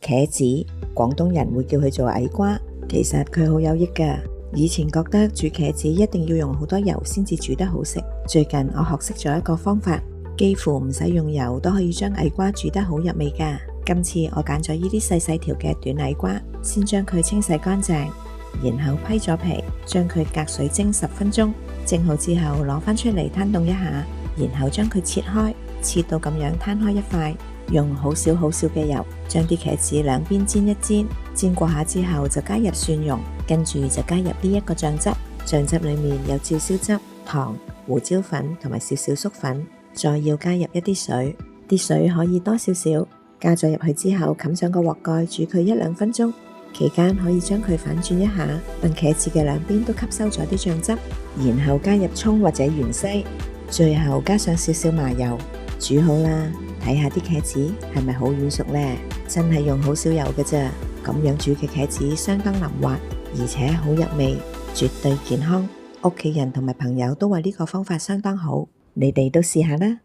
茄子，廣東人會叫佢做矮瓜，其實佢好有益㗎。以前覺得煮茄子一定要用好多油先至煮得好食，最近我學識咗一個方法，幾乎唔使用油都可以將矮瓜煮得好入味㗎。今次我揀咗呢啲細細條嘅短矮瓜，先將佢清洗乾淨，然後批咗皮，將佢隔水蒸10分鐘，蒸好之後攞返出嚟攤凍一下，然後將佢切開，切到咁樣攤開一塊，用好少嘅油，將啲茄子兩邊煎一煎，煎過下之後就加入蒜蓉，跟住就加入呢一個醬汁，醬汁裏面有照燒汁、糖、胡椒粉同埋少少粟粉，再要加入一啲水，啲水可以多少少，加咗入去之後冚上個鑊蓋煮佢1-2分鐘，期間可以將佢反轉一下，等茄子嘅兩邊都吸收咗啲醬汁，然後加入蔥或者芫茜，最後加上少少麻油，煮好啦。睇下啲茄子係咪好軟熟呢？真係用好少油嘅啫，咁樣煮嘅茄子相當腍滑，而且好入味，絕對健康。屋企人同埋朋友都話呢個方法相當好，你哋都試下啦。